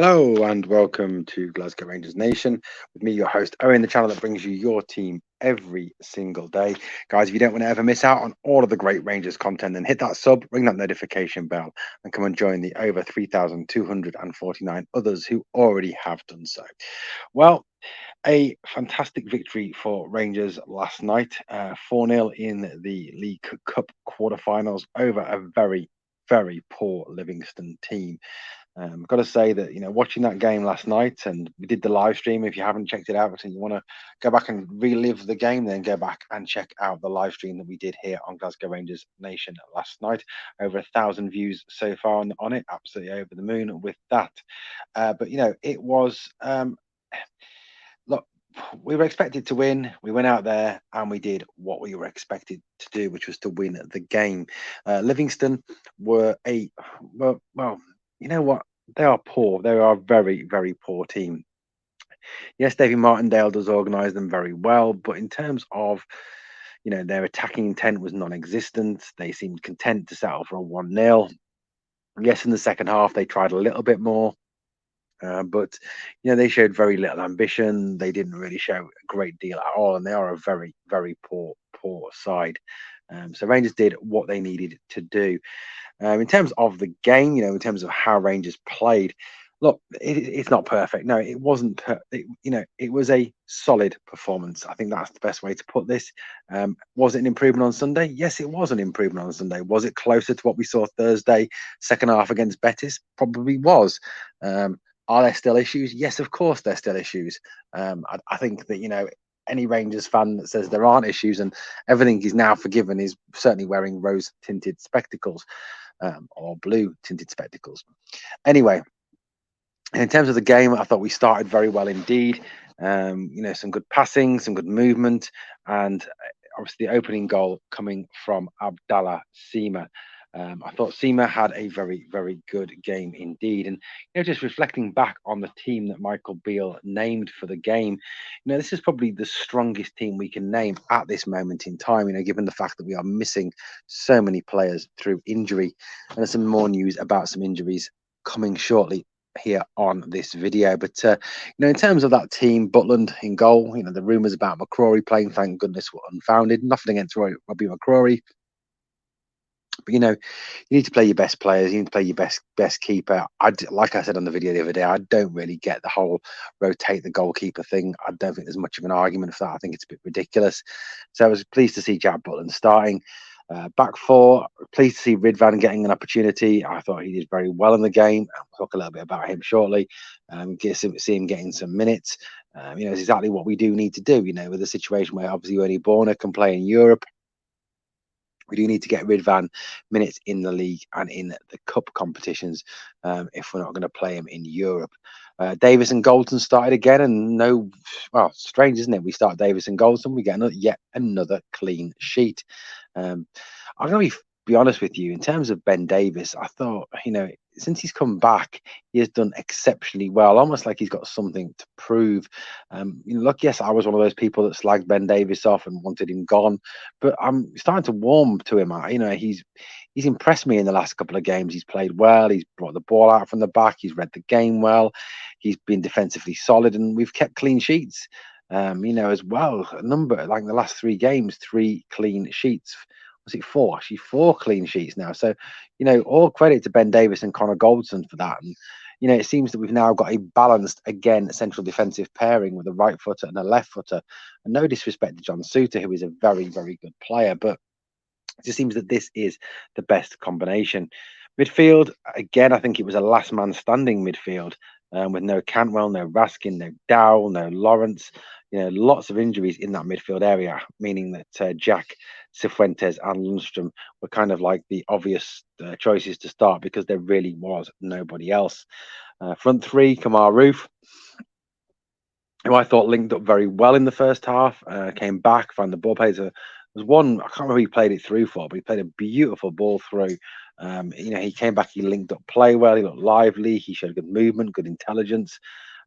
Hello and welcome to Glasgow Rangers Nation with me, your host Owen, the channel that brings you your team every single day. Guys, if you don't want to ever miss out on all of the great Rangers content, then hit that sub, ring that notification bell, and come and join the over 3,249 others who already have done so. Well, a fantastic victory for Rangers last night, 4-0 in the League Cup quarterfinals over a very poor Livingston team. Got to say that watching that game last night, and we did the live stream. If you haven't checked it out and you want to go back and relive the game, then go back and check out the live stream that we did here on Glasgow Rangers Nation last night. Over 1,000 views so far on it. Absolutely over the moon with that. But it was look. We were expected to win. We went out there and we did what we were expected to do, which was to win the game. Livingston were well, you know what? They are poor. They are a very poor team. Yes, David Martindale does organise them very well, but in terms of their attacking intent was non-existent. They seemed content to settle for a 1-0. Yes, in the second half they tried a little bit more, but they showed very little ambition. They didn't really show a great deal at all, and they are a very poor side. So Rangers did what they needed to do. In terms of the game, in terms of how Rangers played, look, it's not perfect. No, it wasn't. It was a solid performance. I think that's the best way to put this. Was it an improvement on Sunday? Yes, it was an improvement on Sunday. Was it closer to what we saw Thursday, second half against Betis? Probably was. Are there still issues? Yes, of course, there's still issues. I think that any Rangers fan that says there aren't issues and everything is now forgiven is certainly wearing rose tinted spectacles, or blue tinted spectacles. Anyway, in terms of the game, I thought we started very well indeed. Some good passing, some good movement, and obviously the opening goal coming from Abdallah Sima. I thought Sima had a very good game indeed. And just reflecting back on the team that Michael Beale named for the game, this is probably the strongest team we can name at this moment in time. Given the fact that we are missing so many players through injury, and there's some more news about some injuries coming shortly here on this video. But in terms of that team, Butland in goal, the rumours about McCrory playing, thank goodness, were unfounded. Nothing against Robbie McCrory, but you need to play your best players. You need to play your best keeper. Like I said on the video the other day, I don't really get the whole rotate the goalkeeper thing. I don't think there's much of an argument for that. I think it's a bit ridiculous. So I was pleased to see Jack Butland starting. Back four, pleased to see Ridvan getting an opportunity. I thought he did very well in the game. I'll talk a little bit about him shortly. See him getting some minutes. It's exactly what we do need to do. With a situation where obviously only Borna can play in Europe, we do need to get Ridvan minutes in the league and in the cup competitions, if we're not going to play him in Europe. Davis and Goldson started again, and strange, isn't it? We start Davis and Goldson, we get yet another clean sheet. I'm going to be honest with you. In terms of Ben Davis, I thought, since he's come back, he has done exceptionally well, almost like he's got something to prove. Look, yes, I was one of those people that slagged Ben Davis off and wanted him gone, but I'm starting to warm to him. He's impressed me in the last couple of games. He's played well. He's brought the ball out from the back. He's read the game well. He's been defensively solid, and we've kept clean sheets. As well, a number like the last 3 games, 3 clean sheets. Was it 4? Actually, 4 clean sheets now. So, all credit to Ben Davis and Connor Goldson for that. And it seems that we've now got a balanced, again, central defensive pairing with a right footer and a left footer. And no disrespect to John Suter, who is a very good player, but it just seems that this is the best combination. Midfield, again, I think it was a last man standing midfield, with no Cantwell, no Raskin, no Dowell, no Lawrence. Lots of injuries in that midfield area, meaning that Jack, Cifuentes and Lundstrom were kind of like the obvious choices to start because there really was nobody else. Front three, Kamar Roofe, who I thought linked up very well in the first half, came back, found the ball plays. There was one, I can't remember who he played it through for, but he played a beautiful ball through. He came back, he linked up play well, he looked lively, he showed good movement, good intelligence.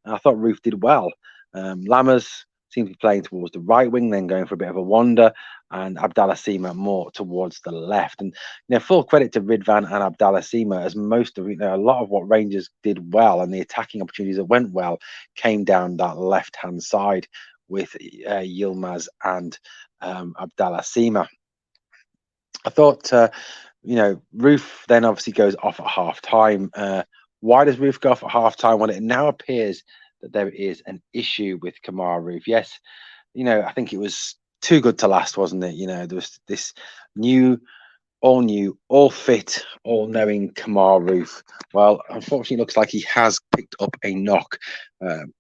And I thought Roofe did well. Lammers seemed to be playing towards the right wing, then going for a bit of a wander, and Abdallah Sima more towards the left. And full credit to Ridvan and Abdallah Sima, as most of a lot of what Rangers did well and the attacking opportunities that went well came down that left hand side with Yilmaz and Abdallah Sima. I thought, Roofe then obviously goes off at half time. Why does Roofe go off at half time? Well, it now appears that there is an issue with Kemar Roofe. Yes, I think it was too good to last, wasn't it? There was this new, all fit, all knowing Kemar Roofe. Well, unfortunately, it looks like he has picked up a knock.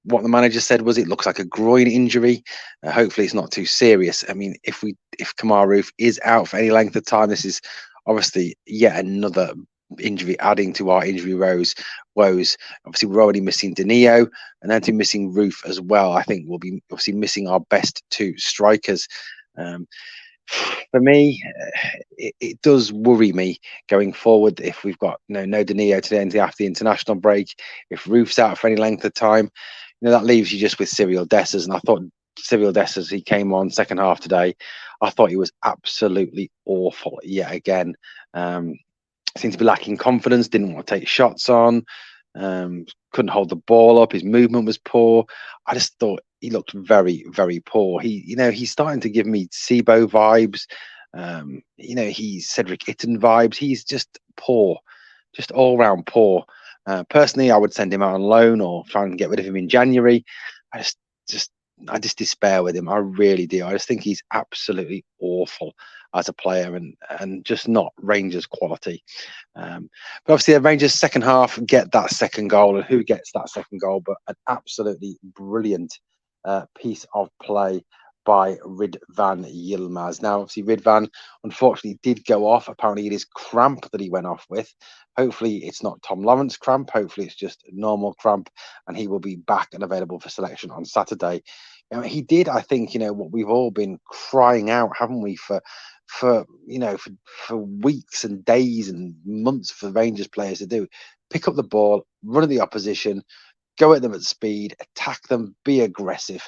What the manager said was it looks like a groin injury. Hopefully, it's not too serious. I mean, if Kemar Roofe is out for any length of time, this is obviously yet another injury adding to our injury woes. Obviously, we're already missing Danilo, and then to missing Roofe as well. I think we'll be obviously missing our best two strikers. For me, it does worry me going forward if we've got no Danilo today until after the international break. If Roofe's out for any length of time, that leaves you just with Cyril Dessers. And I thought Cyril Dessers, he came on second half today. I thought he was absolutely awful yet again. Seemed to be lacking confidence, didn't want to take shots on, couldn't hold the ball up. His movement was poor. I just thought he looked very, very poor. He's starting to give me Sibo vibes. He's Cedric Itten vibes. He's just poor, just all round poor. Personally, I would send him out on loan or try and get rid of him in January. I just despair with him. I really do. I just think he's absolutely awful as a player and just not Rangers quality. But obviously, the Rangers second half get that second goal, and who gets that second goal? But an absolutely brilliant piece of play by Ridvan Yilmaz. Now, obviously, Ridvan unfortunately did go off. Apparently, it is cramp that he went off with. Hopefully, it's not Tom Lawrence cramp. Hopefully, it's just normal cramp, and he will be back and available for selection on Saturday. He did, I think, what we've all been crying out, haven't we, for weeks and days and months for Rangers players to do: pick up the ball, run at the opposition, go at them at speed, attack them, be aggressive.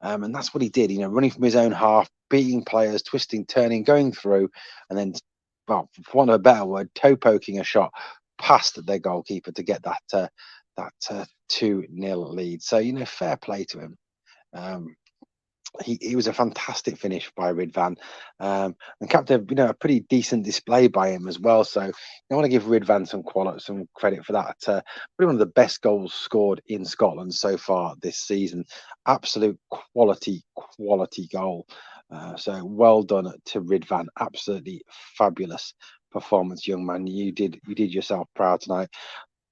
And that's what he did, running from his own half, beating players, twisting, turning, going through, and then, well, for want of a better word, toe poking a shot past their goalkeeper to get that 2-0 lead. So, fair play to him. He was a fantastic finish by Ridvan, and kept a pretty decent display by him as well. So I want to give Ridvan some credit for that. Probably one of the best goals scored in Scotland so far this season. Absolute quality goal. So well done to Ridvan. Absolutely fabulous performance, young man. You did yourself proud tonight.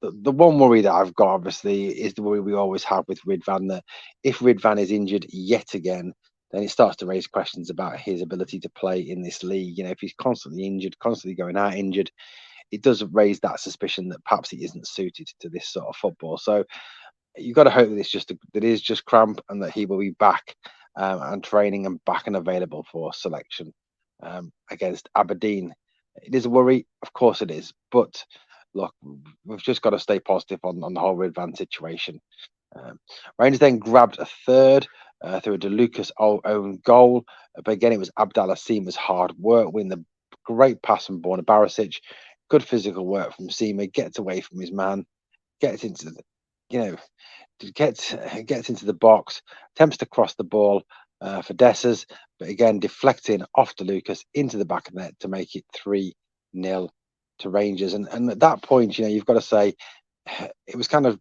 The one worry that I've got, obviously, is the worry we always have with Ridvan, that if Ridvan is injured yet again, then it starts to raise questions about his ability to play in this league. If he's constantly injured, constantly going out injured, it does raise that suspicion that perhaps he isn't suited to this sort of football. So you've got to hope that it is just cramp, and that he will be back and training and back and available for selection against Aberdeen. It is a worry, of course it is, but look, we've just got to stay positive on the whole Ridvan situation. Rangers then grabbed a third through a DeLucas own goal, but again it was Abdallah Sima's hard work, winning the great pass from Borna Barisic. Good physical work from Sima, gets away from his man, gets into gets into the box, attempts to cross the ball for Dessers, but again deflecting off DeLucas into the back of the net to make it 3-0 to Rangers. And at that point, you've got to say it was kind of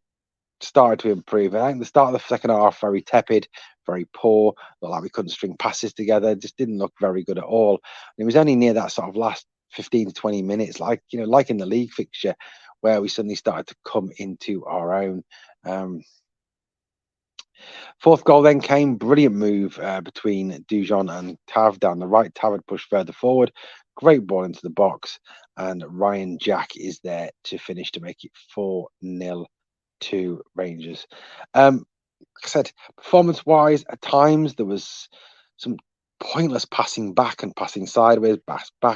started to improve. I think the start of the second half, very tepid, very poor. Looked like we couldn't string passes together. Just didn't look very good at all. And it was only near that sort of last 15 to 20 minutes, like in the league fixture, where we suddenly started to come into our own. Fourth goal then came, brilliant move between Dujon and Tav down the right. Tav had pushed further forward, great ball into the box, and Ryan Jack is there to finish to make it 4-0 to Rangers. Like I said, performance-wise, at times there was some pointless passing back and passing sideways,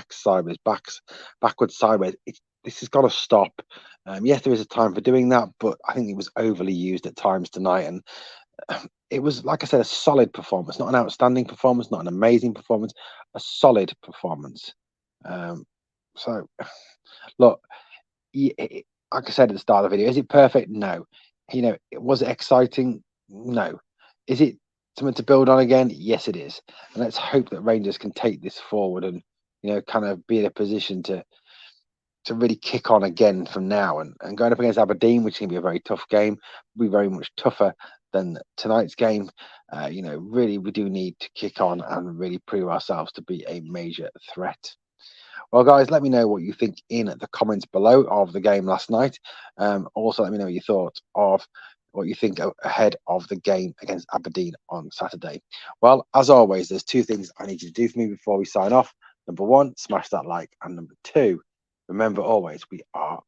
sideways, backwards, sideways. This has got to stop. Yes, there is a time for doing that, but I think it was overly used at times tonight. And It was, like I said, a solid performance, not an outstanding performance, not an amazing performance, a solid performance. Um, so, look, like I said at the start of the video, is it perfect? No. Was it exciting? No. Is it something to build on again? Yes, it is. And let's hope that Rangers can take this forward and kind of be in a position to really kick on again from now, and going up against Aberdeen, which is going to be a very tough game, will be very much tougher than tonight's game. Really, we do need to kick on and really prove ourselves to be a major threat. Well, guys, let me know what you think in the comments below of the game last night. Also, let me know your thoughts of what you think ahead of the game against Aberdeen on Saturday. Well, as always, there's two things I need you to do for me before we sign off. Number one, smash that like, and number two, remember always, we are